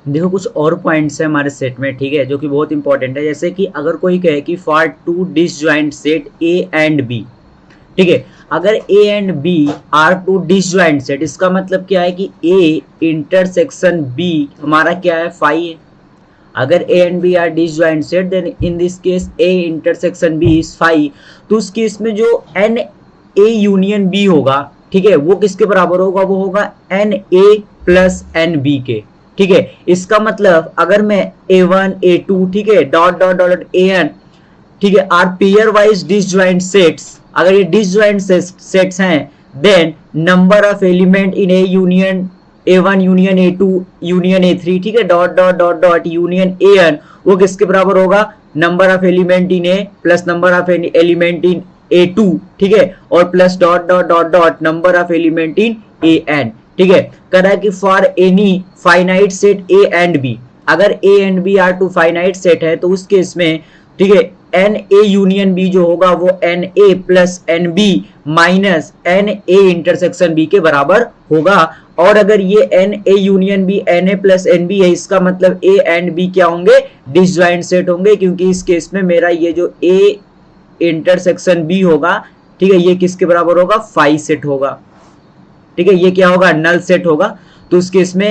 देखो कुछ और पॉइंट्स है हमारे सेट में, ठीक है, जो कि बहुत इंपॉर्टेंट है। जैसे कि अगर कोई कहे कि for two disjoint set A and B, ठीक है, अगर A and B are two disjoint set, इसका मतलब क्या है कि ए इंटरसेक्शन बी हमारा क्या है, फाई है। अगर A and B are disjoint set then in this case A intersection B is phi. तो उस केस में जो एन ए यूनियन बी होगा, ठीक है, वो किसके बराबर होगा, वो होगा n A plus n B के। ठीक है, इसका मतलब अगर मैं ए वन ए टू, ठीक है, dot dot dot A n, ठीक है, are pairwise disjoint sets, अगर ये डिसजॉइंट सेट्स हैं, then number of element in A union A one union A two union A three, ठीक है, dot dot dot dot union A n, वो किसके बराबर होगा, number of element in A plus number of element in A two, ठीक है, और plus dot dot dot dot number of element in A n. ठीक है, कह रहा है कि for any finite set A and B, अगर A and B are two finite set है तो उस केस में, ठीक है, एन ए यूनियन बी जो होगा वो n A plus n B minus n A intersection B के बराबर होगा। और अगर ये n A union B n A plus n B है, इसका मतलब ए एंड बी क्या होंगे, डिसजॉइंट सेट होंगे, क्योंकि इस केस में मेरा ये जो ए इंटरसेक्शन बी होगा, ठीक है, ये किसके बराबर होगा, फाई सेट होगा। ठीक है, ये क्या होगा, नल सेट होगा। तो उस केस में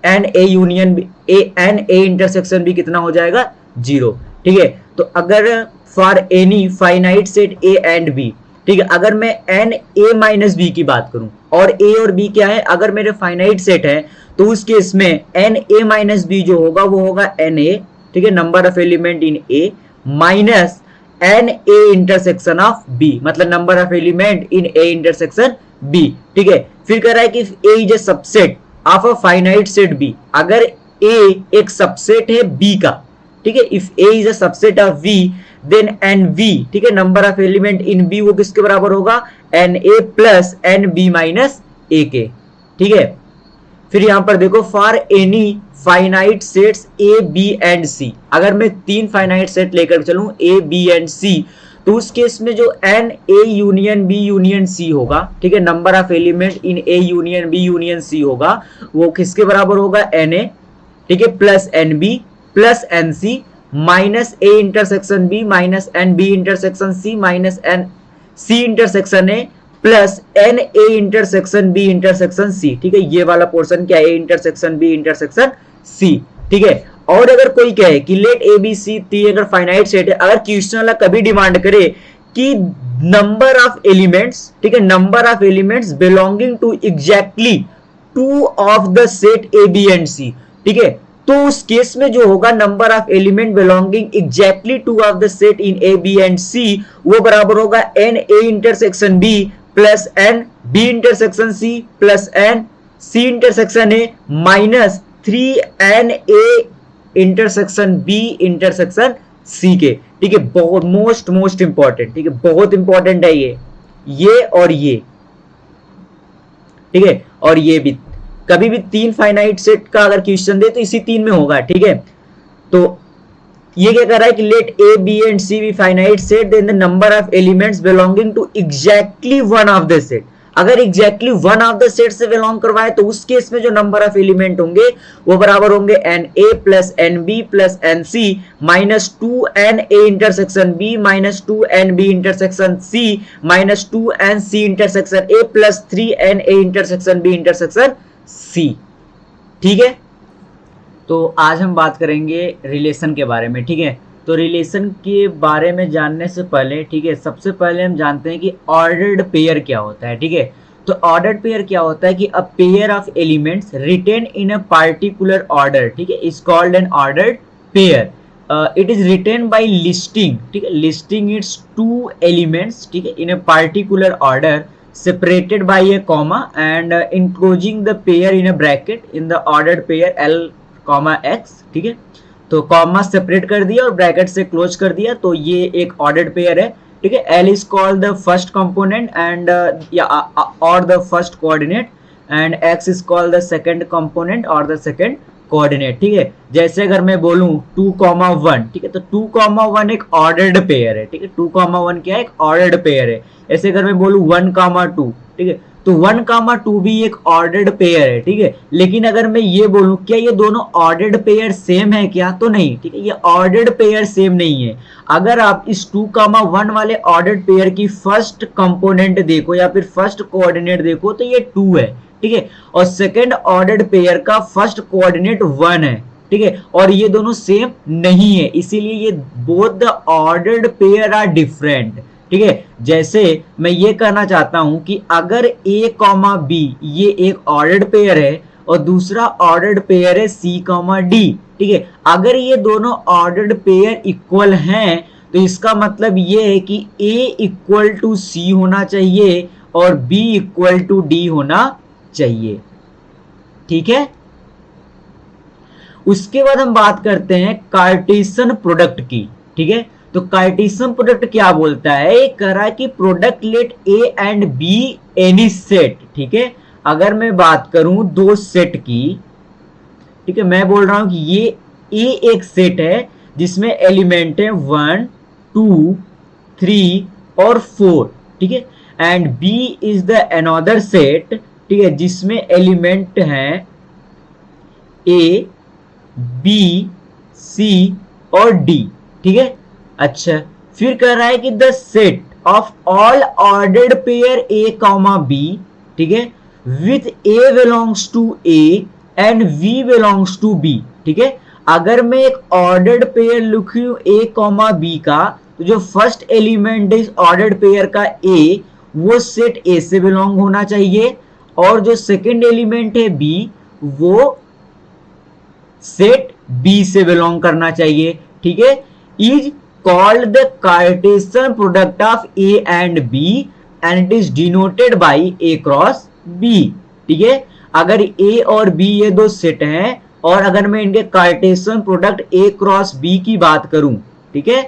n A union B n A intersection B कितना हो जाएगा, 0। ठीक है, तो अगर for any finite set A and B, ठीक है, अगर मैं एन ए माइनस बी की बात करूं, और ए और बी क्या है, अगर मेरे फाइनाइट सेट है, तो उस केस में एन ए माइनस बी जो होगा वो होगा एन ए, ठीक है, number of element in A minus n A intersection of B, मतलब number of element in A intersection B. ठीक है, फिर कह रहा है कि A is a subset of a finite set B, अगर ए एक सबसेट है बी का, ठीक है, if A is a subset of B then n B, ठीक है, number of element in B वो किसके बराबर होगा, n A plus n B minus A के। ठीक है, फिर यहां पर देखो for any finite sets A B and C, अगर मैं 3 फाइनाइट सेट लेकर चलूं ए बी एंड सी, तो उस केस में जो n A union B union C होगा, ठीक है, number of element in A union B union C होगा, वो किसके बराबर होगा, एन ए, ठीक है, plus n B plus n C minus A intersection B minus n B intersection C minus n C intersection A plus n A intersection B intersection C. ठीक है, ये वाला पोर्शन क्या है, A intersection B intersection C. ठीक है, और अगर कोई कहे कि let A B C T अगर फाइनाइट सेट है, अगर क्वेश्चन वाला कभी डिमांड करे कि नंबर ऑफ एलिमेंट्स, ठीक है, number of elements belonging to exactly 2 of the set A B and C, ठीक है, तो उस केस में जो होगा number of element belonging exactly 2 of the set in A B and C, वो बराबर होगा n A intersection B plus n B intersection C plus n C intersection A minus 3 n A intersection B intersection C के। ठीक है, बहुत most important, ठीक है, बहुत इंपॉर्टेंट है ये और ये। ठीक है, और ये भी कभी भी 3 फाइनाइट सेट का अगर क्वेश्चन दे तो इसी 3 में होगा। ठीक है, तो ये क्या कर रहा है कि let A B and C be finite set then the number of elements belonging to exactly one of the set, अगर exactly one of the set से बिलोंग करवाए तो उस केस में जो नंबर ऑफ एलिमेंट होंगे वो बराबर होंगे n A plus n B plus n C minus 2 n A intersection B minus 2 n B intersection C minus 2 n C intersection A plus 3 n A intersection B intersection C. ठीक है, तो आज हम बात करेंगे रिलेशन के बारे में। ठीक है, तो रिलेशन के बारे में जानने से पहले, ठीक है, सबसे पहले हम जानते हैं कि ऑर्डर्ड पेयर क्या होता है। ठीक है, तो ऑर्डर्ड पेयर क्या होता है कि a pair of elements written in a particular order, ठीक है, is called an ordered pair. It is written by listing, ठीक है, लिस्टिंग इट्स 2 एलिमेंट्स, ठीक है, in a particular order separated by a comma and enclosing the pair in a bracket in the ordered pair L, X। ठीक है, तो comma separate कर दिया और ब्रैकेट से क्लोज कर दिया, तो ये एक ऑर्डर्ड पेयर है। ठीक है, L is called the first component and और the first coordinate and X is called the second component और द सेकंड कोऑर्डिनेट। ठीक है, जैसे अगर मैं बोलूं 2,1, ठीक है, तो 2,1 एक ऑर्डर्ड पेयर है। ठीक है, 2,1 क्या है, एक ऑर्डर्ड पेयर है। ऐसे अगर मैं बोलूं 1,2, ठीक है, तो 1 कामा 2 भी एक ऑर्डर्ड पेयर है, ठीक है। लेकिन अगर मैं ये बोलूं क्या ये दोनों ऑर्डर्ड पेयर सेम है क्या, तो नहीं, ठीक है, ये ऑर्डर्ड पेयर सेम नहीं है। अगर आप इस 2 कामा 1 वाले ऑर्डर्ड पेयर की फर्स्ट कंपोनेंट देखो या फिर फर्स्ट कोऑर्डिनेट देखो तो ये 2 है, ठीक है, और सेकंड ऑर्डर्ड पेयर का फर्स्ट कोऑर्डिनेट 1 है, ठीक है, और ये दोनों सेम नहीं है, इसीलिए ये both the ordered pair are different, ठीक है। जैसे मैं ये कहना चाहता हूं कि अगर a कॉमा b ये एक ऑर्डर्ड पेयर है और दूसरा ऑर्डर्ड पेयर है c कॉमा d, ठीक है, अगर ये दोनों ऑर्डर्ड पेयर इक्वल हैं तो इसका मतलब ये है कि a इक्वल टू c होना चाहिए और b इक्वल टू d होना चाहिए, ठीक है। उसके बाद हम बात करते हैं कार्टेशियन प्रोडक्ट की, ठीक है। तो कार्टेशियन प्रोडक्ट क्या बोलता है, ये कह रहा है कि product let A and B any set, ठीक है। अगर मैं बात करूं दो सेट की, ठीक है, मैं बोल रहा हूं कि ये ए एक सेट है जिसमें एलिमेंट है 1 2 3 और 4, ठीक है, and B is the another set, ठीक है, जिसमें एलिमेंट है ए बी सी और डी, ठीक है। अच्छा, फिर कह रहा है कि the set of all ordered pair A comma B, ठीक है, with A belongs to A and V belongs to B, ठीक है। अगर मैं एक ऑर्डर्ड पेयर लिखूं ए कॉमा बी का, तो जो फर्स्ट एलिमेंट इस ऑर्डर्ड पेयर का ए, वो सेट ए से बिलोंग होना चाहिए, और जो सेकंड एलिमेंट है बी वो सेट बी से बिलोंग करना चाहिए, ठीक है। Is called the Cartesian product of A and B and it is denoted by A cross B, ठीक है। अगर A और B ये दो सेट हैं और अगर मैं इनके Cartesian product A cross B की बात करूं, ठीक है,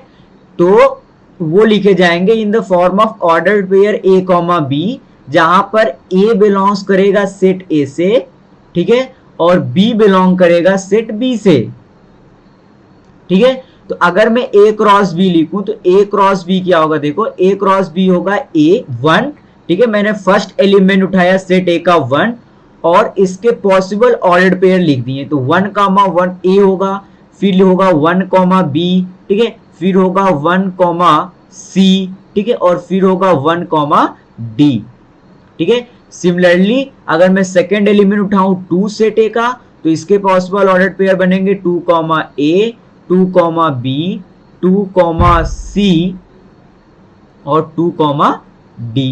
तो वो लिखे जाएंगे in the form of ordered pair A comma B, जहां पर A बिलोंग्स करेगा सेट A से, ठीक है, और B बिलोंग करेगा सेट B से, ठीक है। तो अगर मैं A क्रॉस B लिखूं तो A क्रॉस B क्या होगा, देखो A क्रॉस B होगा A1, ठीक है, मैंने फर्स्ट एलिमेंट उठाया सेट A का 1 और इसके पॉसिबल ऑर्डर्ड पेयर लिख दिए, तो 1 कामा 1 A होगा, फिर होगा 1 कॉमा B, ठीक है, फिर होगा 1 कॉमा C, ठीक है, और फिर होगा 1 कॉमा D, ठीक है। सिमिलरली अगर मैं सेकेंड एलिमेंट उठाऊं 2 सेट A का, तो इसके पॉसिबल ऑर्डर्ड पेयर बनेंगे 2 comma A 2 comma B 2 comma C और 2 कॉमा डी,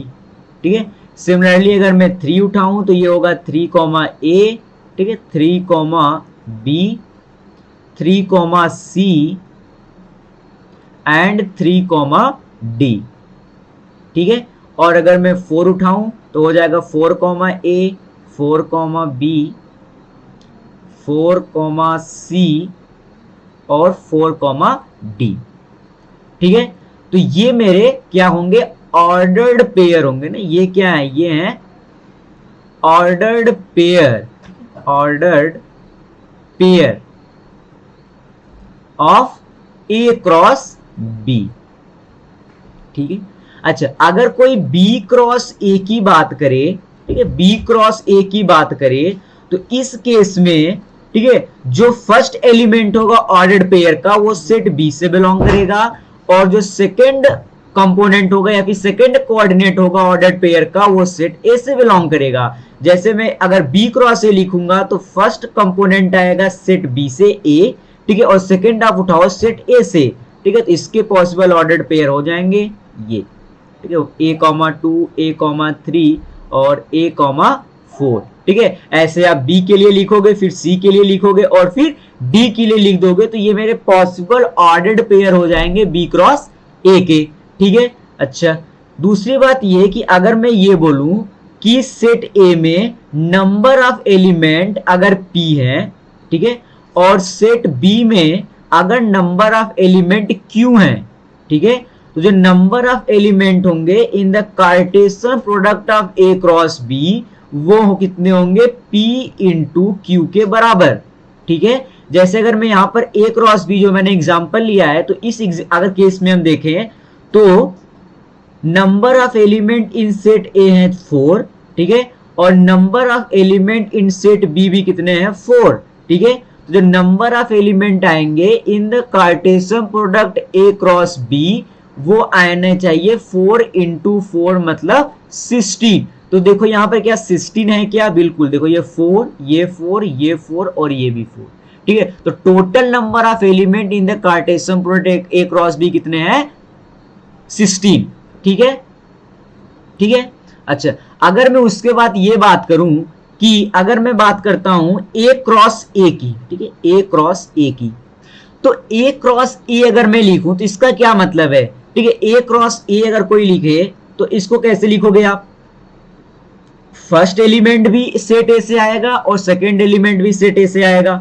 ठीक है। सिमिलरली अगर मैं 3 उठाऊं तो ये होगा 3 कॉमा ए, ठीक है, 3 comma B 3 comma C and 3 comma D, ठीक है। और अगर मैं 4 उठाऊं तो हो जाएगा 4 कॉमा ए 4 कॉमा बी 4 कॉमा सी और 4 कॉमा डी, ठीक है। तो ये मेरे क्या होंगे, ऑर्डर्ड पेयर होंगे ना, ये क्या है, ये है ordered pair, ordered pair of A cross B, ठीक है। अच्छा, अगर कोई बी क्रॉस ए की बात करे, ठीक है, बी क्रॉस ए की बात करे, तो इस केस में, ठीक है, जो फर्स्ट एलिमेंट होगा ऑर्डर्ड पेयर का वो सेट बी से बिलोंग करेगा, और जो सेकंड कंपोनेंट होगा या फिर सेकंड कोऑर्डिनेट होगा ऑर्डर्ड पेयर का वो सेट ए से बिलोंग करेगा। जैसे मैं अगर बी क्रॉस ए लिखूंगा तो फर्स्ट कंपोनेंट आएगा सेट बी से ए, ठीक है, और सेकंड आप उठाओ सेट ए से, ठीक है, तो इसके पॉसिबल ऑर्डर्ड पेयर हो जाएंगे ये, ठीक है, ए कॉमा 2 ए कॉमा 3 और ए कॉमा 4, ठीक है। ऐसे आप बी के लिए लिखोगे, फिर सी के लिए लिखोगे और फिर डी के लिए लिख दोगे, तो ये मेरे पॉसिबल ऑर्डर्ड पेयर हो जाएंगे बी क्रॉस ए के, ठीक है। अच्छा, दूसरी बात ये कि अगर मैं ये बोलूं कि सेट ए में नंबर ऑफ एलिमेंट अगर p है, ठीक है, और सेट बी में अगर नंबर ऑफ एलिमेंट q है, ठीक है, तो जो नंबर ऑफ एलिमेंट होंगे in the Cartesian product of A cross B वो कितने होंगे, p इंटू क्यू के बराबर, ठीक है। जैसे अगर मैं यहां पर a क्रॉस b जो मैंने एग्जांपल लिया है, तो इस अगर केस में हम देखें तो number of element in set a है 4, ठीक है, और number of element in set B भी कितने हैं 4, ठीक है। तो जो नंबर ऑफ एलिमेंट आएंगे in the Cartesian product A cross B वो आने चाहिए 4 इंटू 4 मतलब 16। तो देखो यहाँ पर क्या 16 है क्या, बिल्कुल देखो ये 4 ये 4 ये 4 और ये भी 4, ठीक है। तो total number of element in the Cartesian product A cross B कितने हैं 16, ठीक है, ठीक है। अच्छा, अगर मैं उसके बाद ये बात करूं कि अगर मैं बात करता हूं ए क्रॉस ए की, ठीक है, ए क्रॉस ए की, तो ए क्रॉस ए अगर मैं लिखूं तो इसका क्या मतलब है, ठीक है। ए क्रॉस ए अगर कोई लिखे तो इसको कैसे लिखोगे आप, फर्स्ट एलिमेंट भी सेट ए से आएगा और सेकेंड एलिमेंट भी सेट ए से आएगा,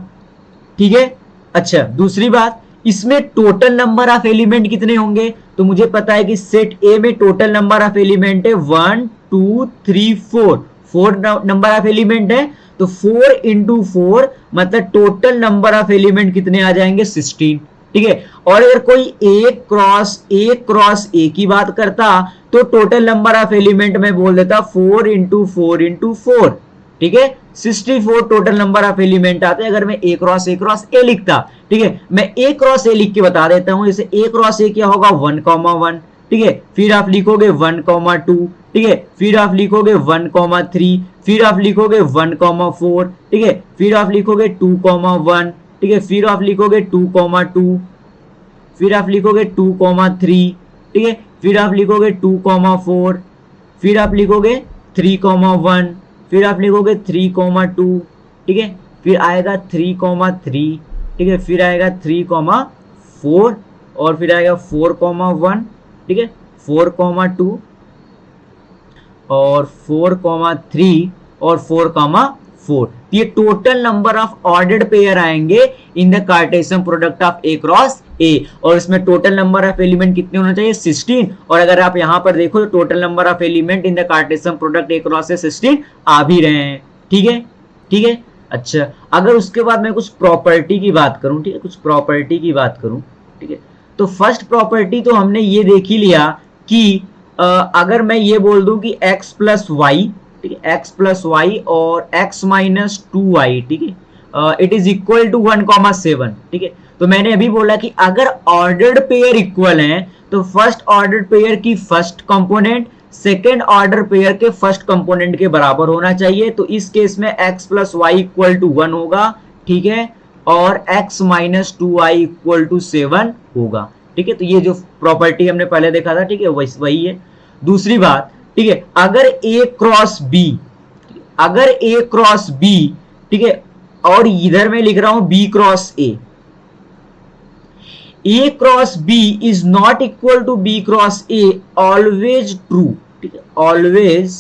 ठीक है। अच्छा, दूसरी बात, इसमें टोटल नंबर ऑफ एलिमेंट कितने होंगे, तो मुझे पता है कि सेट ए में टोटल नंबर ऑफ एलिमेंट है 1 2 3 4, 4 नंबर ऑफ एलिमेंट है। तो 4 इंटू 4 मतलब टोटल नंबर ऑफ एलिमेंट कितने आ जाएंगे 16, ठीक है। और अगर कोई ए क्रॉस ए की बात करता तो टोटल नंबर ऑफ एलिमेंट में बोल देता 4 इंटू 4 इंटू 4, ठीक है, 64 टोटल नंबर ऑफ एलिमेंट आते हैं अगर मैं ए क्रॉस ए लिखता, ठीक है। मैं ए क्रॉस ए लिख के बता देता हूं, जैसे ए क्रॉस ए क्या होगा 1,1, ठीक है, फिर आप लिखोगे 1,2, ठीक है, फिर आप लिखोगे 1,3, फिर आप लिखोगे 1,4, ठीक है, फिर आप लिखोगे 2,1, ठीक है, फिर आप लिखोगे 2,2, फिर आप लिखोगे 2,3, ठीक है, फिर आप लिखोगे 2,4, फिर आप लिखोगे 3,1, फिर आप लिखोगे 3,2, ठीक है, फिर आएगा 3,3, ठीक है, फिर आएगा 3,4 और फिर आएगा 4,1, ठीक है, 4,2 और 4,3 और 4,4। ये total number of ordered pair आएंगे in the Cartesian product of A cross A, और इसमें टोटल नंबर ऑफ एलिमेंट कितने होने चाहिए 16। और अगर आप यहां पर देखो तो total number of element in the Cartesian product A cross ए 16 आ भी रहे हैं, ठीक है, ठीक है। अच्छा, अगर उसके बाद मैं कुछ प्रॉपर्टी की बात करूं, ठीक है, कुछ प्रॉपर्टी की बात करूं, ठीक है, तो फर्स्ट प्रॉपर्टी तो हमने ये देख ही लिया कि अगर मैं ये बोल दूं कि x प्लस वाई, ठीक है, x प्लस वाई और x माइनस 2y, ठीक है, इट इज इक्वल टू 1,7, ठीक है। तो मैंने अभी बोला कि अगर ऑर्डर्ड पेयर इक्वल हैं तो फर्स्ट ऑर्डर्ड पेयर की first component second order pair के फर्स्ट कंपोनेंट के बराबर होना चाहिए। तो इस केस में x plus Y equal to 1 होगा, ठीक है, और x minus 2y equal to 7 होगा, ठीक है। तो ये जो प्रॉपर्टी हमने पहले देखा था, ठीक है, वही है। दूसरी बात, ठीक है, अगर a क्रॉस b, अगर a क्रॉस b, ठीक है, और इधर मैं लिख रहा हूं b cross a cross b is not equal to b cross a, always true, ठीक है, always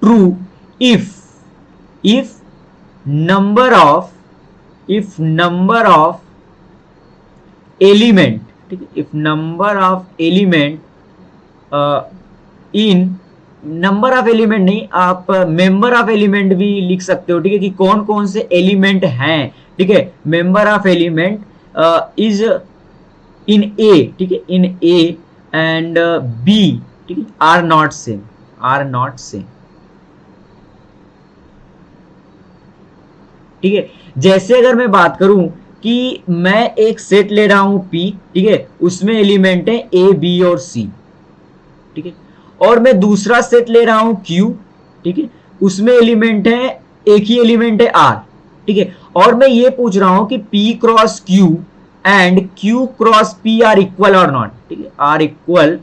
true if number of element, ठीक है, if number of element in number of element नहीं, आप मेंबर ऑफ एलिमेंट भी लिख सकते हो, ठीक है, कि कौन कौन से एलिमेंट हैं, ठीक है, member of element is in A, ठीक है, इन ए एंड बी, ठीक है, आर नॉट सेम, ठीक है। जैसे अगर मैं बात करूं कि मैं एक सेट ले रहा हूं P, ठीक है, उसमें एलिमेंट है A, B और C, ठीक है, और मैं दूसरा सेट ले रहा हूं Q, ठीक है, उसमें एलिमेंट है एक ही एलिमेंट है R, ठीक है, और मैं ये पूछ रहा हूं कि P cross Q and Q cross P are equal और नॉट, ठीक है, आर इक्वल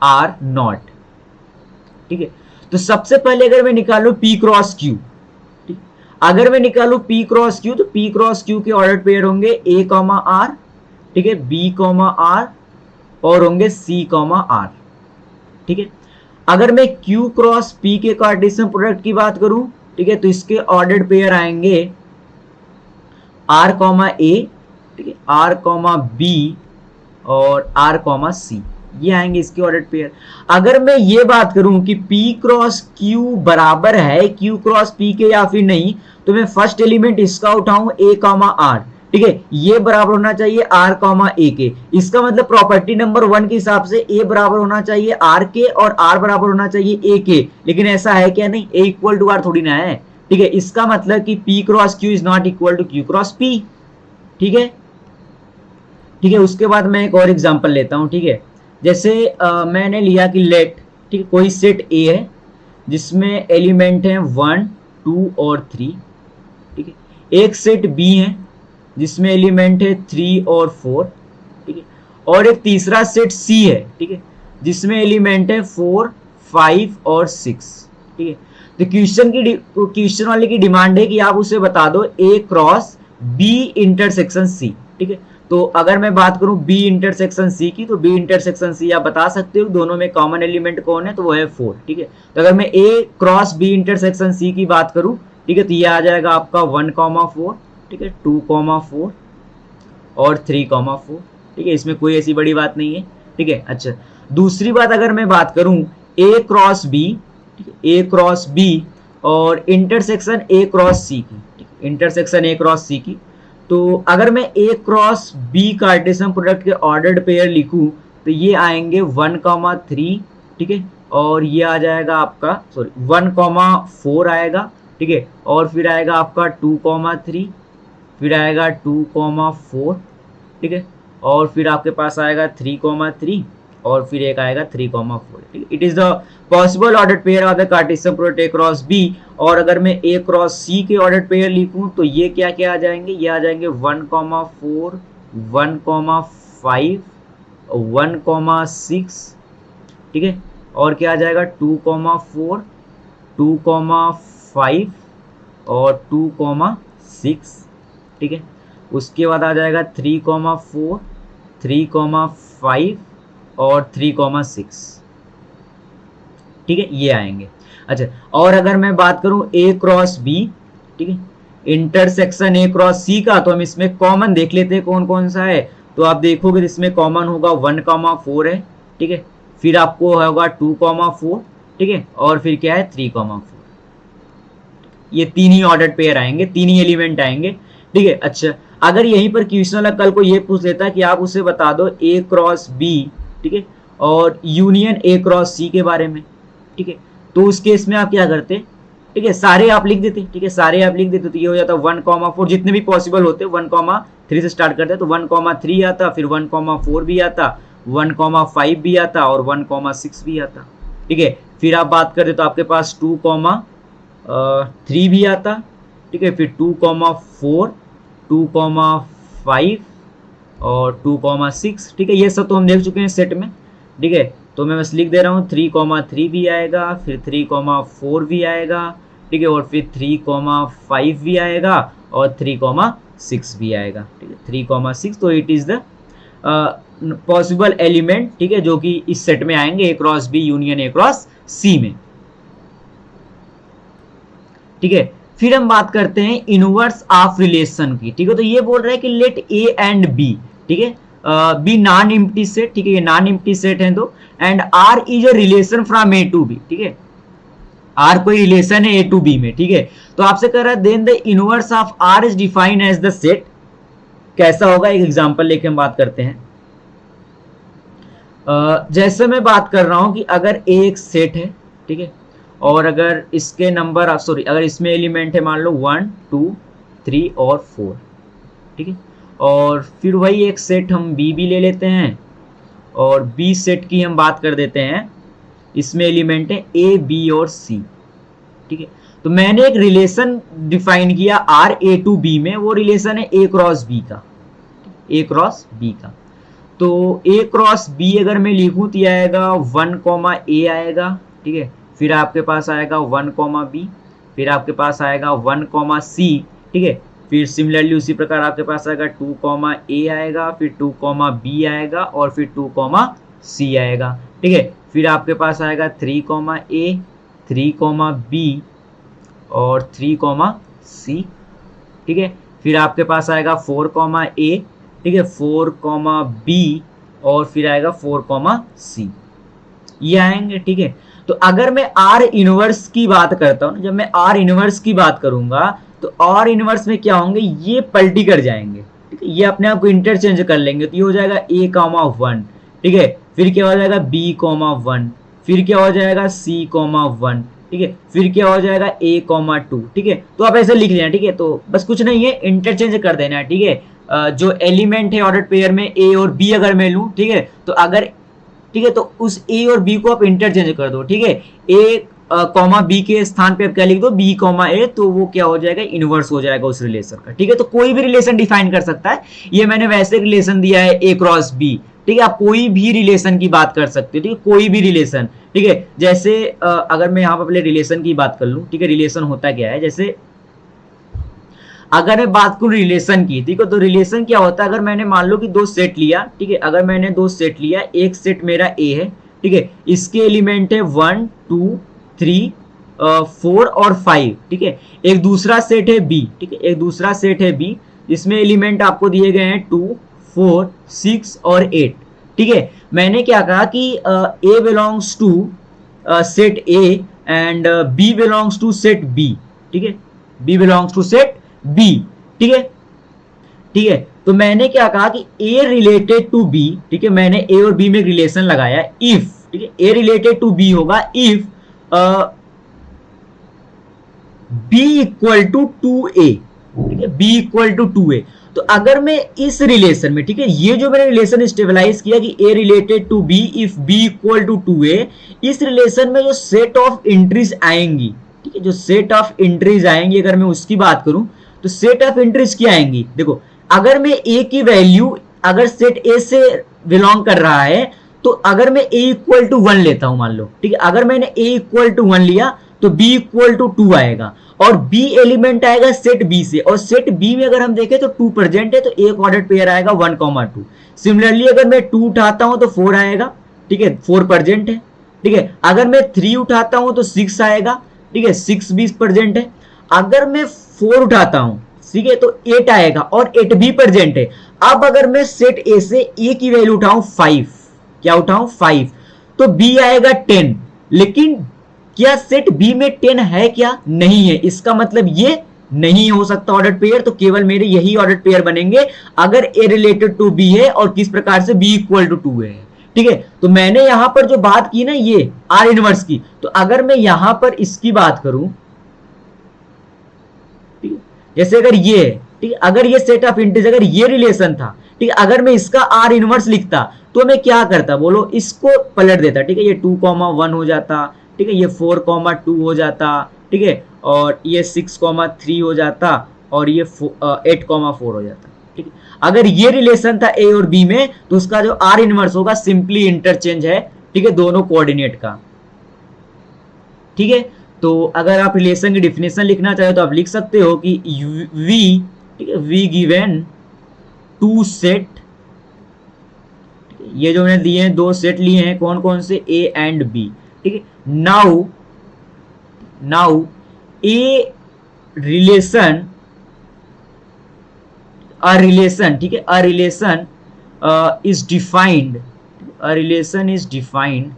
आर नॉट, ठीक है। तो सबसे पहले अगर मैं निकालू P क्रॉस Q, अगर मैं निकालू P क्रॉस Q तो P क्रॉस Q के ऑर्डर पेयर होंगे A, R, ठीक है, B, R और होंगे C, R, ठीक है। अगर मैं Q क्रॉस P के कार्टेशियन प्रोडक्ट की बात करूं, ठीक है, तो इसके ऑर्डर्ड पेयर आएंगे R, A, ठीक है, R, B और R, C, ये आएंगे इसके ऑर्डर्ड पेयर। अगर मैं ये बात करूं कि P क्रॉस Q बराबर है Q क्रॉस P के या फिर नहीं, तो मैं फर्स्ट एलिमेंट इसका उठाऊं A, R, ठीक है, ये बराबर होना चाहिए आर कॉमा ए के। इसका मतलब प्रॉपर्टी नंबर 1 के हिसाब से ए बराबर होना चाहिए आर के और आर बराबर होना चाहिए ए के, लेकिन ऐसा है क्या? नहीं, ए इक्वल टू आर थोड़ी ना है। ठीक है, इसका मतलब कि P cross Q is not equal to Q cross P. ठीक है, ठीक है, उसके बाद मैं एक और एग्जांपल लेता हूं। ठीक है, जैसे मैंने लिया कि लेट, ठीक है, कोई सेट ए है जिसमें एलिमेंट है 1 2 और 3। ठीक है, एक सेट बी है जिसमें एलिमेंट है 3 और 4। ठीक है, और एक तीसरा सेट सी है, ठीक है, जिसमें एलिमेंट है 4 5 और 6। ठीक है, तो क्वेश्चन वाले की डिमांड है कि आप उसे बता दो ए क्रॉस बी इंटरसेक्शन सी। ठीक है, तो अगर मैं बात करूं बी इंटरसेक्शन सी की, तो बी इंटरसेक्शन सी आप बता सकते हो दोनों में कॉमन एलिमेंट कौन है, तो वो है 4। ठीक है, तो अगर मैं ए क्रॉस बी इंटरसेक्शन सी की बात करूं, ठीक है, तो ये आ जाएगा आपका 1,4, ठीक है, 2,4 और 3,4। ठीक है, इसमें कोई ऐसी बड़ी बात नहीं है। ठीक है, अच्छा, दूसरी बात अगर मैं बात करूं ए क्रॉस बी, ठीक है, ए क्रॉस बी और इंटरसेक्शन ए क्रॉस सी की, ठीक है, इंटरसेक्शन ए क्रॉस सी की, तो अगर मैं ए क्रॉस बी कार्टेशियन प्रोडक्ट के ऑर्डर्ड पेयर लिखूं तो ये आएंगे 1,3, ठीक है, और ये आ जाएगा आपका 1,4 आएगा। ठीक है, और फिर आएगा आपका 2,3, फिर आएगा 2,4। ठीक है, और फिर आपके पास आएगा 3,3 और फिर एक आएगा 3,4। ठीक है, it is the possible order pair of the Cartesian product A cross B. और अगर मैं ए क्रॉस सी के ऑर्डर पेयर लिखूं तो ये क्या क्या आ जाएंगे? ये आ जाएंगे 1,4 1,5 1,6। ठीक है, और क्या आ जाएगा 2,4 2,5 और 2,6। ठीक है, उसके बाद आ जाएगा 3,4 3,5 और 3,6। ठीक है, ये आएंगे। अच्छा, और अगर मैं बात करूं ए क्रॉस बी, ठीक है, इंटरसेक्शन ए क्रॉस सी का, तो हम इसमें कॉमन देख लेते हैं कौन कौन सा है। तो आप देखोगे इसमें कॉमन होगा 1,4 है। ठीक है, फिर आपको होगा 2,4, ठीक है, और फिर क्या है 3,4। ये तीन ही ऑर्डर पेयर आएंगे, तीन ही एलिमेंट आएंगे। ठीक है, अच्छा, अगर यहीं पर क्वेश्चन वाला कल को ये पूछ लेता कि आप उसे बता दो ए क्रॉस बी, ठीक है, और यूनियन ए क्रॉस सी के बारे में, ठीक है, तो उस केस में आप क्या करते? ठीक है, सारे आप लिख देते। ठीक है, सारे आप लिख देते तो ये हो जाता 1,4, जितने भी पॉसिबल होते 1,3 से स्टार्ट करते तो 1,3 आता, फिर 1,4 भी आता, 1,5 भी आता और 1,6 भी आता। ठीक है, फिर आप बात करते तो आपके पास 2,3 भी आता। ठीक है, फिर 2,4 2,5 और 2,6। ठीक है, ये सब तो हम देख चुके हैं सेट में। ठीक है, तो मैं बस लिख दे रहा हूँ 3,3 भी आएगा, फिर 3,4 भी आएगा, ठीक है, और फिर 3,5 भी आएगा और 3,6 भी आएगा। ठीक है, 3,6, तो it is the possible element, ठीक है, जो कि इस सेट में आएंगे A cross B union A cross C में। ठीक है, फिर हम बात करते हैं इनवर्स ऑफ रिलेशन की। ठीक है, तो ये बोल रहा है कि लेट ए एंड बी, ठीक है, बी नॉन एम्प्टी सेट, ठीक है, ये नॉन एम्प्टी सेट है दो, and R is a relation from A to B. ठीक है, आर कोई रिलेशन है ए टू बी में। ठीक है, तो आपसे कह रहा है then the inverse of R is defined as the set. कैसा होगा, एक एग्जांपल लेके हम बात करते हैं। जैसे मैं बात कर रहा हूं कि अगर ए एक सेट है, ठीक है, और अगर इसके नंबर अगर इसमें एलिमेंट है मान लो 1 2 3 और 4, ठीक है, और फिर वही एक सेट हम बी भी ले लेते हैं और बी सेट की हम बात कर देते हैं, इसमें एलिमेंट है ए बी और सी। ठीक है, तो मैंने एक रिलेशन डिफाइन किया आर ए टू बी में, वो रिलेशन है ए क्रॉस बी का, ए क्रॉस बी का। तो ए क्रॉस बी अगर मैं लिखूं तो आएगा 1, ए आएगा। ठीक है, फिर आपके पास आएगा 1, बी, फिर आपके पास आएगा 1, सी। ठीक है, फिर सिमिलरली उसी प्रकार आपके पास आएगा 2, ए आएगा, फिर 2, बी आएगा और फिर 2, सी आएगा। ठीक है, फिर आपके पास आएगा 3, ए 3, बी और 3, सी। ठीक है, फिर आपके पास आएगा 4, ए, ठीक है, 4, बी और फिर आएगा 4, सी, ये आएंगे। ठीक है, तो अगर मैं आर इनवर्स की बात करता हूं, जब मैं आर इनवर्स की बात करूंगा तो आर इनवर्स में क्या होंगे, ये पलटी कर जाएंगे। ये अपने आप को इंटरचेंज कर लेंगे, तो ये हो जाएगा a कॉमा 1, ठीक है, फिर क्या हो जाएगा b कॉमा 1, फिर क्या हो जाएगा c कॉमा 1, ठीक है, फिर क्या हो जाएगा a कॉमा 2, ठीक है। तो आप ऐसे लिख लेना, ठीक है, तो बस कुछ नहीं है, इंटरचेंज कर देना है, ठीक है। जो एलिमेंट है ऑर्डर पेयर में a और b अगर मैं लूं, ठीक है, तो अगर, ठीक है, तो उस a और b को आप इंटरचेंज कर दो, ठीक है, a कॉमा बी के स्थान पे आप क्या लिख दो, b कॉमा ए, तो वो क्या हो जाएगा, इनवर्स हो जाएगा उस रिलेशन का, ठीक है। तो कोई भी रिलेशन डिफाइन कर सकता है, ये मैंने वैसे रिलेशन दिया है a क्रॉस b, ठीक है, आप कोई भी रिलेशन की बात कर सकते हो, ठीक है, कोई भी रिलेशन, ठीक है। जैसे अगर मैं यहाँ पर पहले रिलेशन की बात कर लूं, ठीक है, रिलेशन होता क्या है, जैसे अगर मैं बात करूं रिलेशन की, ठीक है, तो रिलेशन क्या होता है, अगर मैंने मान लो कि दो सेट लिया, ठीक है, अगर मैंने दो सेट लिया, एक सेट मेरा ए है, ठीक है, इसके एलिमेंट है 1 2 3 4 और 5, ठीक है, एक दूसरा सेट है बी, ठीक है, एक दूसरा सेट है बी, इसमें एलिमेंट आपको दिए गए हैं 2 4 6 और 8, ठीक है। मैंने क्या कहा कि A belongs to set A and B belongs to set B, ठीक है, B belongs to set B, ठीक है, ठीक है। तो मैंने क्या कहा कि ए रिलेटेड टू बी, ठीक है, मैंने ए और बी में रिलेशन लगाया, इफ, ठीक है, ए रिलेटेड टू बी होगा if B equal to 2a, ठीक है, बी इक्वल टू 2a। तो अगर मैं इस रिलेशन में, ठीक है, ये जो मैंने रिलेशन स्टेबलाइज किया कि a related to b if b equal to 2a, इस रिलेशन में जो सेट ऑफ एंट्रीज आएंगी, ठीक है, जो सेट ऑफ एंट्रीज आएंगी, अगर मैं उसकी बात करूं तो सेट ऑफ एंट्रीज क्या आएंगी, देखो, अगर मैं a की वैल्यू अगर सेट a से बिलोंग कर रहा है, तो अगर मैं a इक्वल टू 1 लेता हूं, मान लो, ठीक है, अगर मैंने a इक्वल टू 1 लिया तो b इक्वल टू 2 आएगा, और b एलिमेंट आएगा सेट b से, और सेट b में अगर हम देखें तो 2 प्रेजेंट है, तो एक ऑर्डर पेयर आएगा 1, 2। सिमिलरली अगर मैं 2 उठाता हूं तो 4 आएगा, ठीक है, 4 प्रेजेंट है, ठीक है, अगर मैं 3 उठाता हूं तो 6 आएगा, ठीक है, 6 भी प्रेजेंट है, अगर मैं 4 उठाता हूं, ठीक है, तो 8 आएगा और 8 भी प्रेजेंट है। अब अगर मैं सेट ए से ए की वैल्यू उठाऊं 5, क्या उठाऊं 5, तो बी आएगा 10, लेकिन क्या सेट बी में 10 है क्या, नहीं है, इसका मतलब ये नहीं हो सकता ऑर्डर पेयर, तो केवल मेरे यही ऑर्डर पेयर बनेंगे अगर ए रिलेटेड टू बी है और किस प्रकार से बी इक्वल टू 2 है, ठीक है। तो मैंने यहां पर जो बात की ना ये आर इनवर्स की, तो अगर मैं यहां पर इसकी बात करूं, जैसे अगर ये है, ठीक है, अगर ये सेट ऑफ इंटीजर, अगर ये रिलेशन था, ठीक है, अगर मैं इसका आर इनवर्स लिखता तो मैं क्या करता, बोलो, इसको पलट देता, ठीक है, ये 2,1 हो जाता, ठीक है, ये 4,2 हो जाता, ठीक है, और ये 6,3 हो जाता, और ये 8,4 हो जाता, ठीक है। अगर ये रिलेशन था ए और बी में, तो उसका जो आर इनवर्स होगा सिंपली इंटरचेंज है, ठीक है, दोनों कोऑर्डिनेट का, ठीक है। तो अगर आप रिलेशन की डिफिनेशन लिखना चाहे तो आप लिख सकते हो कि वी, ठीक है, वी गिवन टू सेट, ये जो मैंने दिए हैं दो सेट लिए हैं, कौन कौन से, ए एंड बी, ठीक है। Now a relation, a relation, ठीक है, a relation is defined, a relation is defined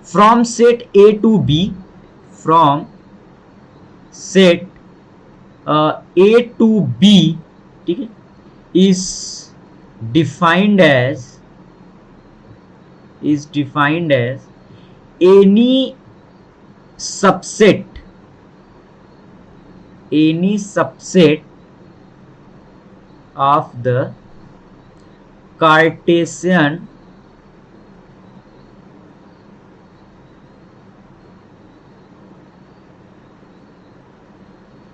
from set A to B, from set A to B, ठीक है, is defined as any subset of the Cartesian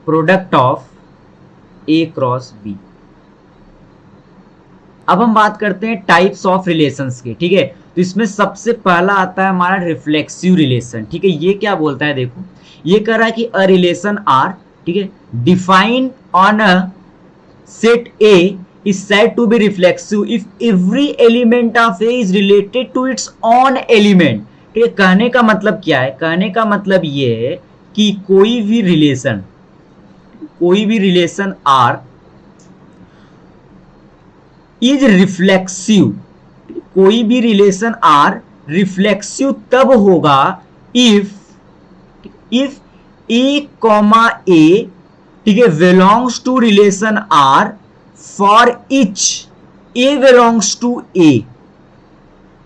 product of A cross B. अब हम बात करते हैं types of relations के, ठीक है। तो इसमें सबसे पहला आता है हमारा रिफ्लेक्सिव रिलेशन, ठीक है। ये क्या बोलता है, देखो, ये कह रहा है कि अ रिलेशन आर, ठीक है, defined on a set A is said to be reflexive if every element of A is related to its own element, ठीक है। कहने का मतलब क्या है, कहने का मतलब ये है कि कोई भी रिलेशन आर इज रिफ्लेक्सिव, कोई भी रिलेशन आर रिफ्लेक्सिव तब होगा इफ ए कॉमा ए, ठीक है, belongs to relation R for each A belongs to A,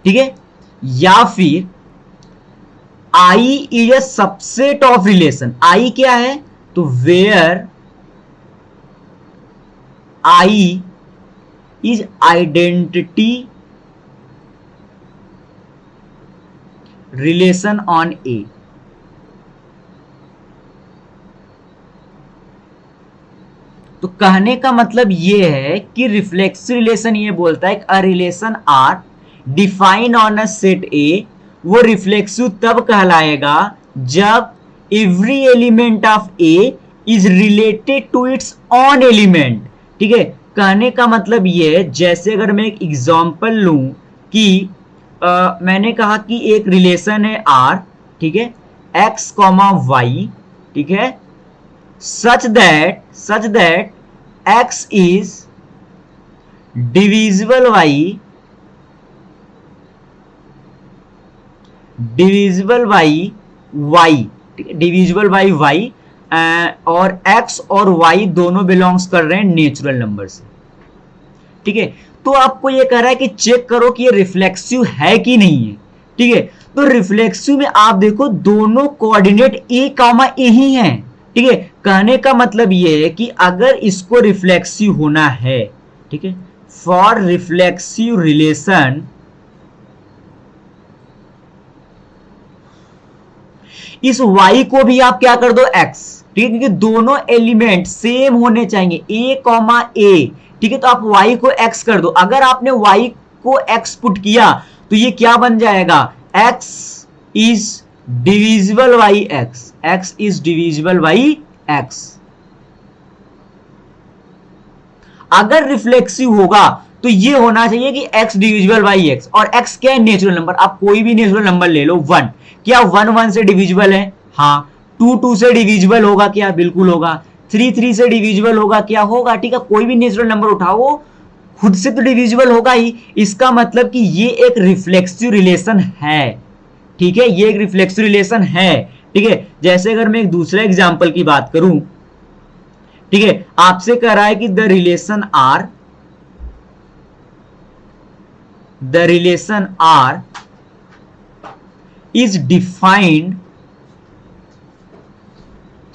ठीक है, या फिर I is a subset of relation, I क्या है, तो where I is identity relation on A. तो कहने का मतलब ये है कि रिफ्लेक्सिव रिलेशन ये बोलता है कि a relation R define on a set A, वो रिफ्लेक्सिव तब कहलाएगा जब every element of A is related to its own element, ठीक है। कहने का मतलब ये है, जैसे अगर मैं एक एग्जांपल लूं कि मैंने कहा कि एक रिलेशन है आर, ठीक है, एक्स कॉमा वाई, ठीक है, such that x is divisible by y, ठीक है, डिविजिबल बाई y, और x और y दोनों बिलोंग्स कर रहे हैं नेचुरल नंबर से, ठीक है। तो आपको ये कह रहा है कि चेक करो कि ये रिफ्लेक्सिव है कि नहीं है, ठीक है। तो रिफ्लेक्सिव में आप देखो दोनों कोऑर्डिनेट a कामा a ही हैं, ठीक है। कहने का मतलब ये है कि अगर इसको रिफ्लेक्सिव होना है, ठीक है, फॉर रिफ्लेक्सिव रिलेशन इस y को भी आप क्या कर दो x, ठीक है, क्योंकि दोनों एलिमेंट सेम होने चाहिए a कॉमा a, ठीक है। तो आप y को x कर दो, अगर आपने y को x पुट किया तो ये क्या बन जाएगा, x is divisible by x is divisible by x। अगर रिफ्लेक्सिव होगा तो ये होना चाहिए कि x डिविजिबल बाई x, और x क्या है, नेचुरल नंबर। आप कोई भी नेचुरल नंबर ले लो, 1, क्या 1 1 से डिविजिबल है, हाँ। 2 2 से डिविजिबल होगा क्या, बिल्कुल होगा। 3 3 से डिविजिबल होगा क्या, होगा, ठीक है। कोई भी नेचुरल नंबर उठाओ वो खुद से तो डिविजिबल होगा ही। इसका मतलब कि ये एक रिफ्लेक्सिव रिलेशन है, ठीक है, ये एक रिफ्लेक्सिव रिलेशन है, ठीक है। जैसे अगर मैं एक दूसरा एग्जांपल की बात करूं, ठीक है, आपसे कह रहा है कि the relation R is defined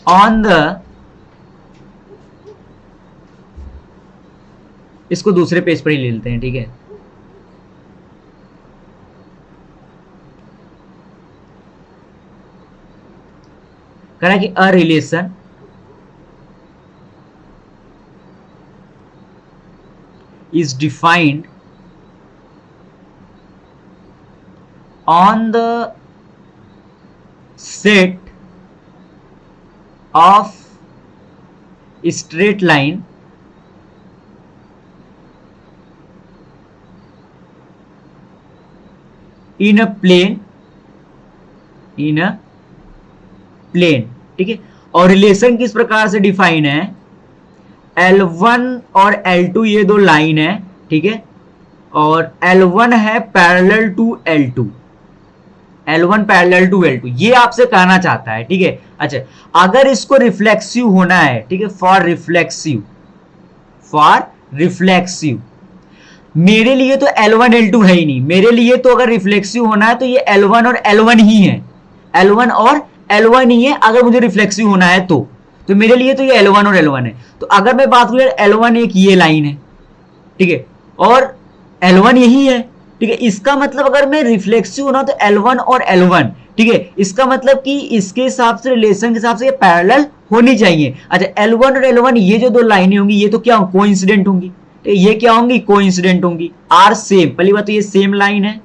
on the, इसको दूसरे पेज पर ही ले लेते हैं, ठीक है। कह रहा है कि a relation is defined on the set of straight line in a plane, ठीक है। और रिलेशन किस प्रकार से डिफाइन है, L1 और L2 ये दो लाइन है, ठीक है, और L1 है parallel to L2, L1 parallel to L2, ये आपसे कहना चाहता है, ठीक है। अच्छा, अगर इसको रिफ्लेक्सिव होना है, ठीक है, फॉर रिफ्लेक्सिव मेरे लिए तो L1 L2 है ही नहीं, मेरे लिए तो अगर रिफ्लेक्सिव होना है तो ये L1 और L1 ही है, L1 और L1 ही है अगर मुझे रिफ्लेक्सिव होना है तो मेरे लिए तो ये L1 और L1 है। तो अगर मैं बात करूं L1 एक ये लाइन है, ठीक है, और L1 यही है, ठीक है। इसका मतलब अगर मैं रिफ्लेक्सिव होना तो L1 और L1, ठीक है, इसका मतलब कि इसके हिसाब से रिलेशन के हिसाब से ये पैरेलल होनी चाहिए। अच्छा, L1 और L1 ये जो दो लाइनें होंगी ये तो क्या कोइंसिडेंट होंगी, ये क्या होंगी, कोइंसिडेंट होंगी। आर सेम, पहली बात तो ये सेम लाइन है,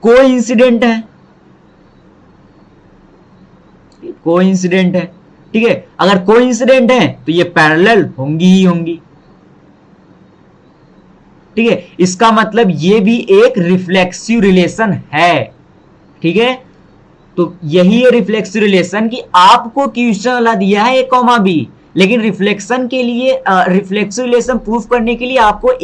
कोइंसिडेंट है, कोइंसिडेंट है, ठीक है। अगर कोइंसिडेंट है तो ये पैरेलल होंगी ही होंगी, ठीक है। इसका मतलब ये भी एक रिफ्लेक्सिव रिलेशन है, ठीक है। तो यही है रिफ्लेक्सिव रिलेशन कि आपको क्वेश्चन वाला दिया है A, B, लेकिन रिफ्लेक्शन के लिए रिफ्लेक्सिव रिलेशन प्रूफ करने के लिए आपको A,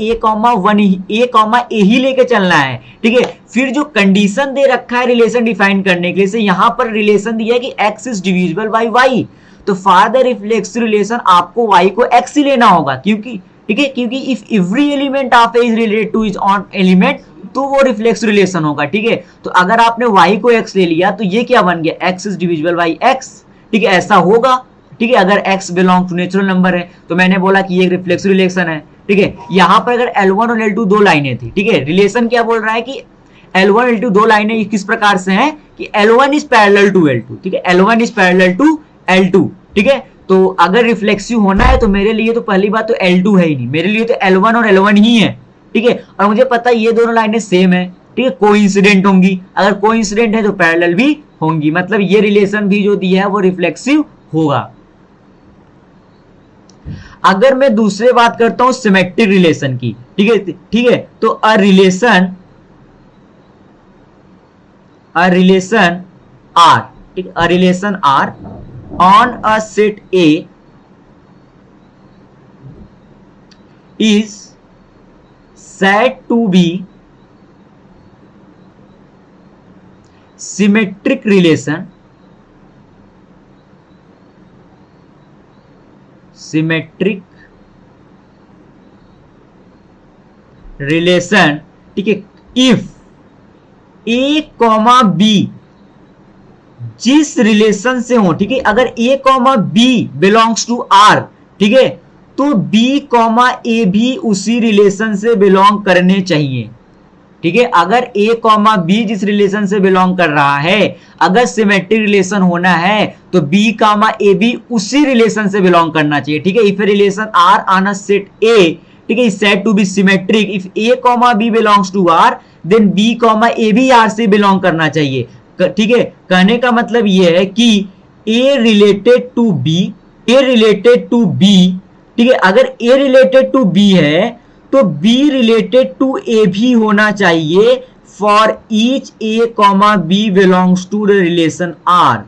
ही लेके चलना है, ठीक है। फिर जो कंडीशन दे रखा है रिलेशन डिफाइन करने के लिए, यहां पर रिलेशन दिया है कि x is divisible by y, तो फॉर द रिफ्लेक्सिव रिलेशन आपको y को x ही लेना होगा, क्योंकि ठीक है, क्योंकि if every element of A is related two is on element तो वो रिफ्लेक्सिव रिलेशन होगा। ठीक है, तो अगर आपने y को x ले लिया तो ये क्या बन गया, x is divisible by x। ठीक है, ऐसा होगा। ठीक है, अगर x belong to natural number है तो मैंने बोला कि ये एक रिफ्लेक्सिव रिलेशन है। ठीक है, यहां पर अगर L1 और L2 दो लाइनें थी, ठीक है, रिलेशन क्या बोल रहा है कि L1 L2 दो लाइनें किस प्रकार से हैं कि L1 is parallel to L2। ठीक है, L1 is parallel to L2। ठीक है, तो अगर रिफ्लेक्सिव होना है तो मेरे लिए तो पहली बात तो L2 है ही नहीं, मेरे लिए तो L1 और L1 ही है। ठीक है, और मुझे पता है ये दोनों लाइनें सेम है। ठीक है, कोइंसिडेंट होंगी, अगर कोइंसिडेंट है तो पैरेलल भी होंगी, मतलब ये रिलेशन भी जो दिया है वो रिफ्लेक्सिव होगा। अगर मैं दूसरे बात करता हूं सिमेट्रिक रिलेशन की, ठीक है, ठीक है, तो अ रिलेशन आर, ठीक है, a relation R on a set A is said to be symmetric relation, ठीक है, इफ ए कॉमा बी जिस रिलेशन से हो, ठीक है, अगर A comma B belongs to R, ठीक है, तो बी कॉमा ए भी उसी रिलेशन से बिलोंग करने चाहिए। ठीक है, अगर ए कॉमा बी जिस रिलेशन से बिलोंग कर रहा है, अगर सिमेट्रिक रिलेशन होना है तो बी कॉमा ए भी उसी रिलेशन से बिलोंग करना चाहिए। ठीक है, if a relation R on a set A, ठीक है, is said to be symmetric if A comma B belongs to R, then B comma A भी आर से बिलोंग करना चाहिए। ठीक है, कहने का मतलब यह है कि A related to B, A related to B, ठीक है, अगर ए रिलेटेड टू बी है तो बी रिलेटेड टू ए भी होना चाहिए for each a comma B belongs to the relation R.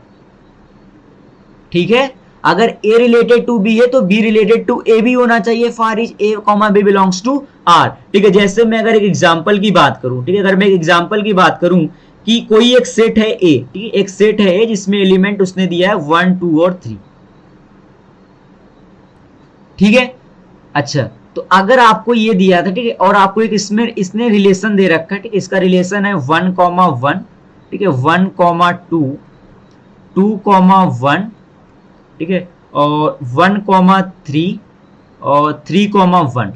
ठीक है, अगर ए रिलेटेड टू बी है तो बी रिलेटेड टू ए भी होना चाहिए for each a comma B belongs to R. ठीक है, जैसे मैं अगर एक एग्जांपल की बात करूं, ठीक है, अगर मैं एक एग्जांपल की बात करूं कि कोई एक सेट है ए, ठीक है, एक सेट है ए जिसमें एलिमेंट उसने दिया है 1 2 और 3। ठीक है, अच्छा, तो अगर आपको ये दिया था, ठीक है, और आपको एक इसने रिलेशन दे रखा है, ठीक है, इसका रिलेशन है 1,1, ठीक है, 1,2, 2,1, ठीक है, और 1,3 और 3,1,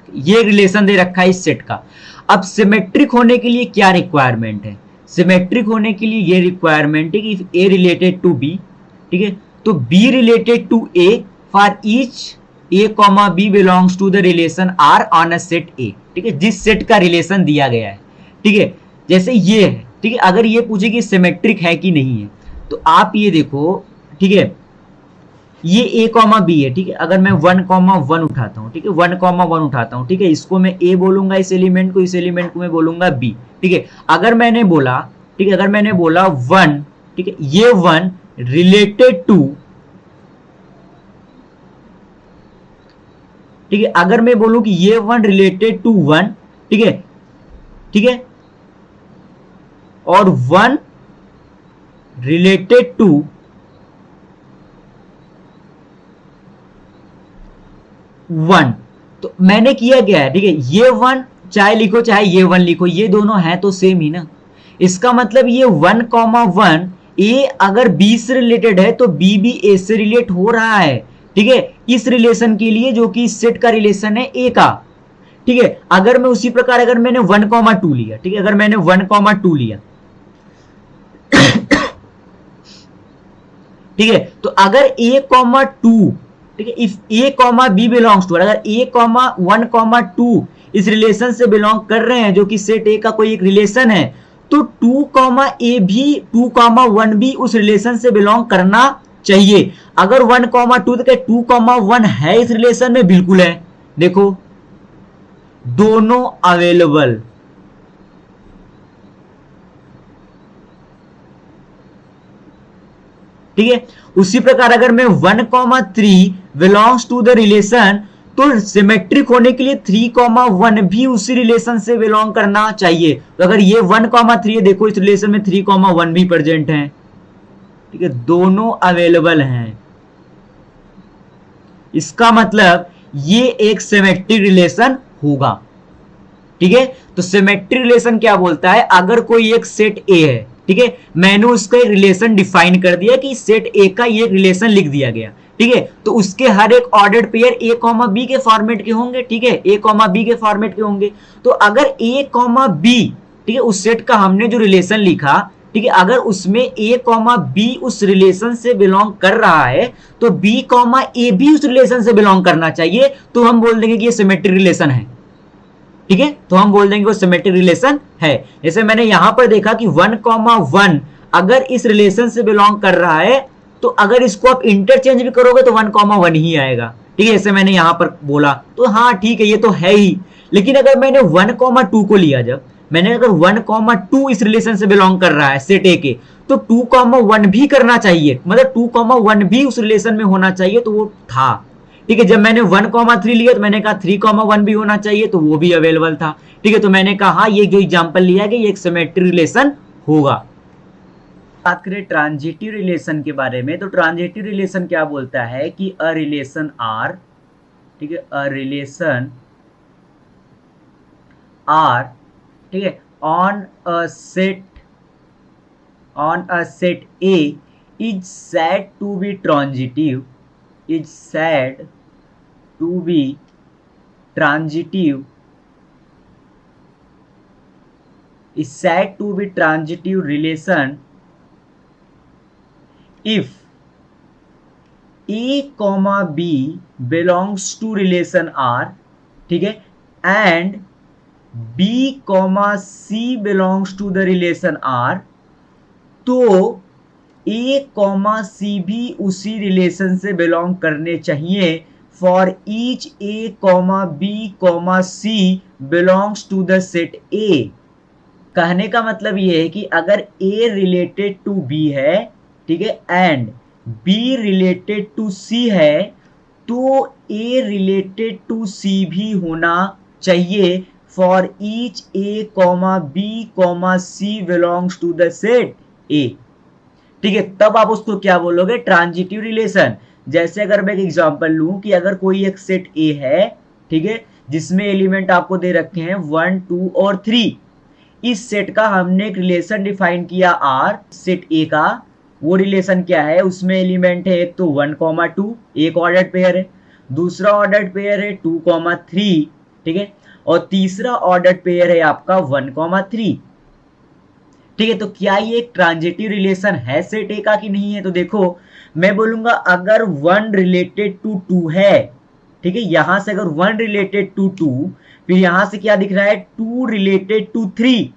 ये रिलेशन दे रखा है इस सेट का। अब सिमेट्रिक होने के लिए क्या रिक्वायरमेंट है, सिमेट्रिक होने के लिए ये रिक्वायरमेंट है कि if a related to B, ठीक है, तो b related to a for each a comma B belongs to the relation R on a set A. ठीक है, जिस सेट का रिलेशन दिया गया है, ठीक है, जैसे ये है, ठीक है, अगर ये पूछे कि सिमेट्रिक है कि नहीं है तो आप ये देखो, ठीक है, ये ए कॉमा बी है, ठीक है, अगर मैं 1,1 उठाता हूँ, ठीक है, 1,1 उठाता हूँ, ठीक है, इसको मैं ए बोलूंगा, इस एलिमेंट को, इस एलिमेंट को मैं बोलूंगा बी। ठीक है, अगर मैंने बोला, ठीक है, अगर मैंने बोला 1, ठीक है, ये 1 रिलेटेड टू, ठीक है, अगर मैं बोलूं कि ये 1 रिलेटेड टू 1, ठीक है, ठीक है, और 1 रिलेटेड टू 1, तो मैंने किया क्या है, ठीक है, ये 1 चाहे लिखो चाहे ये 1 लिखो, ये दोनों हैं तो सेम ही ना। इसका मतलब ये 1,1 ए अगर बी से रिलेटेड है तो बी भी ए से रिलेट हो रहा है। ठीक है, इस रिलेशन के लिए जो कि इस सेट का रिलेशन है ए का। ठीक है, अगर मैं उसी प्रकार अगर मैंने 1,2 लिया, ठीक है, अगर मैंने 1,2 लिया, ठीक है, तो अगर a,2, ठीक है, if a comma B belongs to, अगर a कॉमा 1,2 इस रिलेशन से बिलोंग कर रहे हैं जो कि सेट a का कोई एक रिलेशन है, तो 2,a भी 2,1 भी उस रिलेशन से बिलोंग करना चाहिए। अगर 1,2 तो 2,1 है इस रिलेशन में, बिल्कुल है, देखो दोनों अवेलेबल। ठीक है, उसी प्रकार अगर मैं 1,3 बिलोंग्स टू द रिलेशन, तो सिमेट्रिक होने के लिए 3,1 भी उसी रिलेशन से बिलोंग करना चाहिए। तो अगर ये 1,3 है, देखो इस रिलेशन में 3,1 भी प्रेजेंट है। ठीक है, दोनों अवेलेबल हैं। इसका मतलब ये एक सिमेट्रिक रिलेशन होगा। ठीक है, तो सिमेट्रिक रिलेशन क्या बोलता है, अगर कोई एक सेट ए है, ठीक है, मैंने उसका एक रिलेशन डिफाइन कर दिया कि सेट ए का ये रिलेशन लिख दिया गया, ठीक है, तो उसके हर एक ऑर्डर्ड पेयर ए कॉमा बी के फॉर्मेट के होंगे, ठीक है, ए कॉमा बी के फॉर्मेट के होंगे। तो अगर ए कॉमा बी, ठीक है, उस सेट का हमने जो रिलेशन लिखा, ठीक है, अगर उसमें ए कॉमा बी उस रिलेशन से बिलोंग कर रहा है, तो बी कॉमा ए भी उस रिलेशन से बिलोंग करना चाहिए, तो हम बोल देंगे कि ये सिमेट्रिक रिलेशन है। ठीक है, तो हम बोल देंगे वो सिमेट्रिक रिलेशन है। जैसे मैंने यहां पर देखा कि 1,1 अगर इस रिलेशन से बिलोंग कर रहा है, तो अगर इसको आप इंटरचेंज भी करोगे तो 1,1 ही आएगा। ठीक है, जैसे मैंने यहां पर बोला, तो हाँ ठीक है, ये तो है ही। लेकिन अगर मैंने 1,2 को लिया, जब मैंने अगर 1,2 इस रिलेशन से बिलोंग कर रहा है सेट ए के, तो 2,1 भी करना चाहिए, मतलब 2,1 भी उस रिलेशन में होना चाहिए, तो वो था। ठीक है, जब मैंने 1,3 लिया तो मैंने कहा 3,1 भी होना चाहिए, तो वो भी अवेलेबल था। ठीक है, तो मैंने कहा हाँ, ये जो एग्जांपल लिया गया ये एक सिमेट्रिक रिलेशन होगा। बात करें ट्रांजिटिव रिलेशन के बारे में, तो ट्रांजिटिव रिलेशन क्या बोलता है कि अ रिलेशन आर, ठीक है, अ रिलेशन आर, ठीक है, on a set A is said to be transitive, is said to be transitive, is said to be transitive relation if a comma b belongs to relation R, ठीक है, and b comma c belongs to the relation R, तो ए comma सी भी उसी relation से belong करने चाहिए for each a comma b comma c belongs to the set A. कहने का मतलब ये है कि अगर ए रिलेटेड टू बी है, ठीक है, and b related to c है, तो ए रिलेटेड टू सी भी होना चाहिए for each a comma b comma c belongs to the set A. ठीक है, तब आप उसको क्या बोलोगे, ट्रांजिटिव रिलेशन। जैसे अगर मैं एक एग्जांपल लूं कि अगर कोई एक सेट ए है, ठीक है, जिसमें एलिमेंट आपको दे रखे हैं 1, 2 और 3, इस सेट का हमने एक रिलेशन डिफाइन किया आर, सेट ए का। वो रिलेशन क्या है, उसमें एलिमेंट है एक तो 1,2, एक ऑर्डर्ड पेयर है, दूसरा ऑर्डर्ड पेयर है 2,3, ठीक है, और तीसरा ऑर्डर्ड पेयर है आपका 1,3। ठीक है, तो क्या ये एक ट्रांजिटिव रिलेशन है सेट ए का कि नहीं है, तो देखो मैं बोलूंगा अगर 1 रिलेटेड टू 2 है, ठीक है, यहां से अगर 1 रिलेटेड टू 2, फिर यहां से क्या दिख रहा है 2 रिलेटेड टू 3,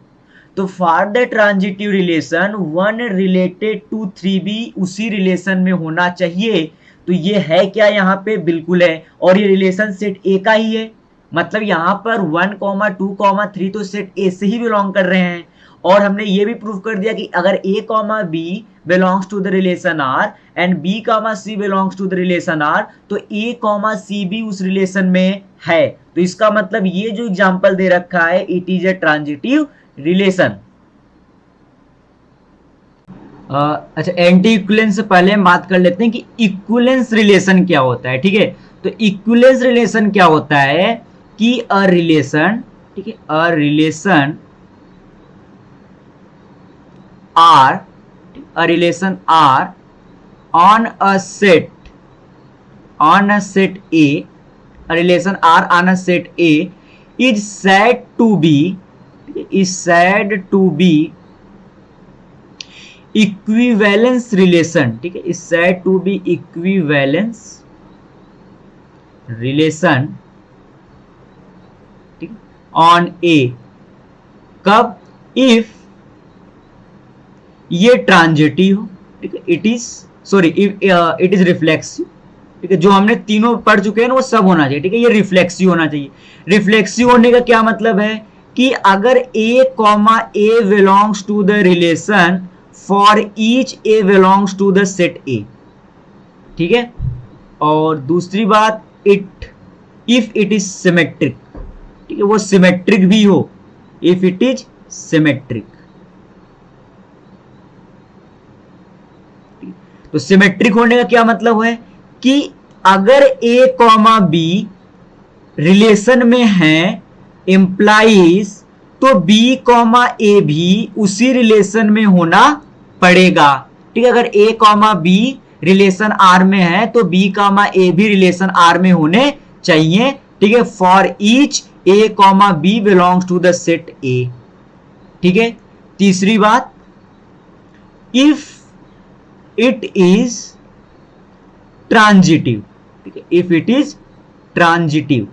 तो for the transitive relation 1 related to 3 भी उसी रिलेशन में होना चाहिए। तो ये है क्या, यहाँ पे बिल्कुल है, और ये रिलेशन सेट ए का ही है। मतलब यहाँ पर 1, 2, 3 तो सेट ए से ही बिलोंग कर रहे हैं। और हमने ये भी प्रूव कर दिया कि अगर a comma b belongs to the relation r and b comma c belongs to the relation r, तो a कॉमा c भी उस रिलेशन में है। तो इसका मतलब ये जो एग्जांपल दे रखा है it is a transitive relation. अच्छा, एंटी इक्विवेलेंस से पहले हम बात कर लेते हैं कि इक्विवेलेंस रिलेशन क्या होता है। ठीक है, तो इक्विवेलेंस रिलेशन क्या होता है कि अ रिलेशन, ठीक है, a relation R, a relation R on a set A, a relation R on a set A is said to be equivalence relation, ठीक है, is said to be equivalence relation, ठीक है, on A, कब, if ये transitive हो, ठीक है, it is reflexive, ठीक है, जो हमने तीनों पढ़ चुके हैं ना वो सब होना चाहिए। ठीक है, ये रिफ्लेक्सिव होना चाहिए। रिफ्लेक्सिव होने का क्या मतलब है कि अगर a comma a belongs to the relation for each a belongs to the set A, ठीक है, और दूसरी बात इफ इट इज सिमेट्रिक, ठीक है, वो सिमेट्रिक भी हो, इफ इट इज सिमेट्रिक। तो सिमेट्रिक होने का क्या मतलब है कि अगर ए कॉमा बी रिलेशन में है इंप्लाइज तो बी कॉमा ए भी उसी रिलेशन में होना पड़ेगा। ठीक है, अगर A comma b relation R में है तो बी कॉमा ए भी रिलेशन आर में होने चाहिए। ठीक है, for each a comma B belongs to the set A. ठीक है, तीसरी बात, इफ इट इज ट्रांजिटिव। ठीक है, इफ इट इज ट्रांजिटिव,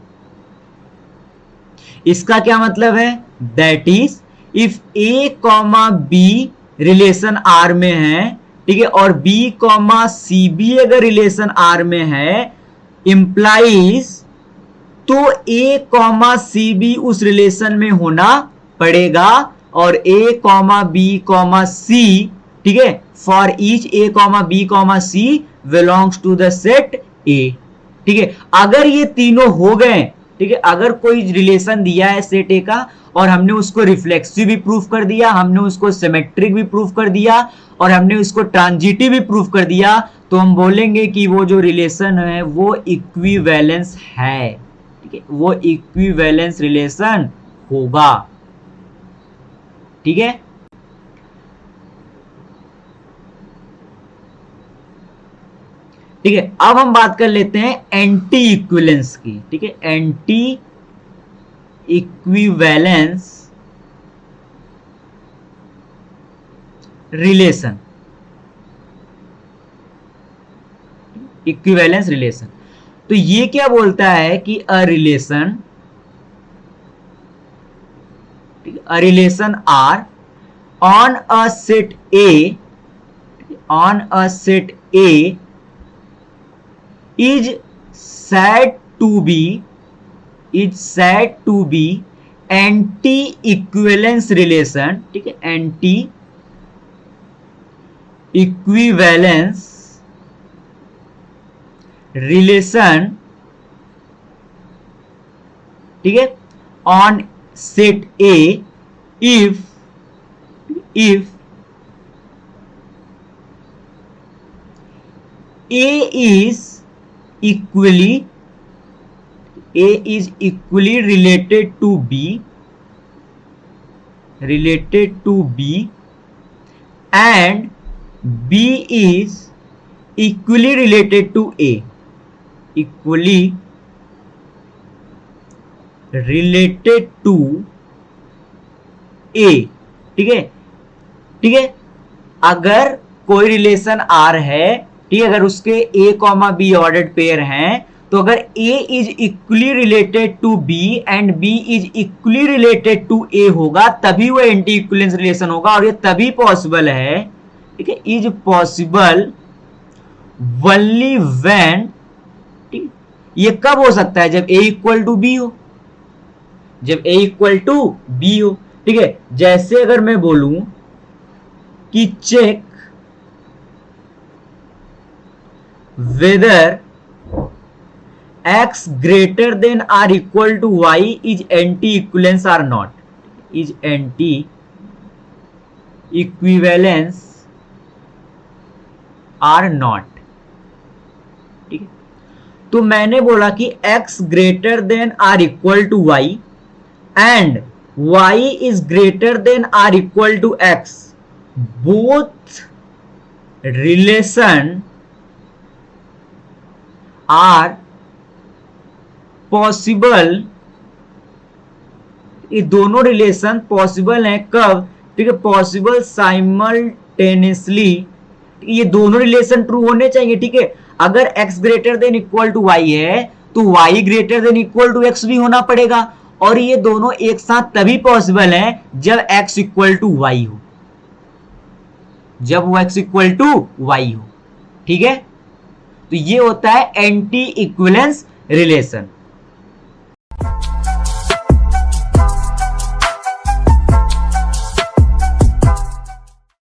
इसका क्या मतलब है? That is if A comma b relation R में है, ठीक है, और बी कॉमा सी भी अगर रिलेशन आर में है, इंप्लाइज तो ए कॉमा सी भी उस रिलेशन में होना पड़ेगा और a comma b comma c, ठीक है, for each a comma b comma c belongs to the set A. ठीक है, अगर ये तीनों हो गए, ठीक है, अगर कोई रिलेशन दिया है सेट ए का और हमने उसको रिफ्लेक्सिव भी प्रूफ कर दिया, हमने उसको सिमेट्रिक भी प्रूफ कर दिया और हमने उसको ट्रांजिटिव भी प्रूफ कर दिया, तो हम बोलेंगे कि वो जो रिलेशन है वो इक्विवेलेंस है। ठीक है, वो इक्विवेलेंस रिलेशन होगा। ठीक है, ठीक है, अब हम बात कर लेते हैं एंटी इक्विवेलेंस की। ठीक है, anti equivalence relation, equivalence relation. तो ये क्या बोलता है कि a relation R on a set A, on a set A is said to be anti equivalence relation। ठीक है, एंटी इक्विवेलेंस रिलेशन, ठीक है, on set A if A is equally related to B and B is equally related to A, equally related to A। ठीक है, ठीक है, अगर कोई रिलेशन आर है, ठीक है, अगर उसके A comma B ordered pair हैं, तो अगर A is equally related to B and B is equally related to A होगा तभी वो एंटी इक्विवेलेंस रिलेशन होगा। और ये तभी पॉसिबल है, ठीक है, इज पॉसिबल ओनली व्हेन, ठीक, ये कब हो सकता है? जब ए इक्वल टू बी हो, जब ए इक्वल टू बी हो। ठीक है, जैसे अगर मैं बोलूं कि check whether x greater than or equal to y is anti-equivalence or not, is anti-equivalence or not। ठीक है, तो मैंने बोला कि x greater than or equal to y and y is greater than or equal to x, both relation are possible. ये दोनों relation possible हैं कब? ठीक है, पॉसिबल साइमल्टेनियसली। ये दोनों रिलेशन ट्रू होने चाहिए। ठीक है, अगर x greater than equal to y है तो y greater than equal to x भी होना पड़ेगा और ये दोनों एक साथ तभी पॉसिबल हैं जब x इक्वल टू y हो, जब वो x इक्वल टू y हो। ठीक है, तो ये होता है एंटी इक्विवेलेंस रिलेशन।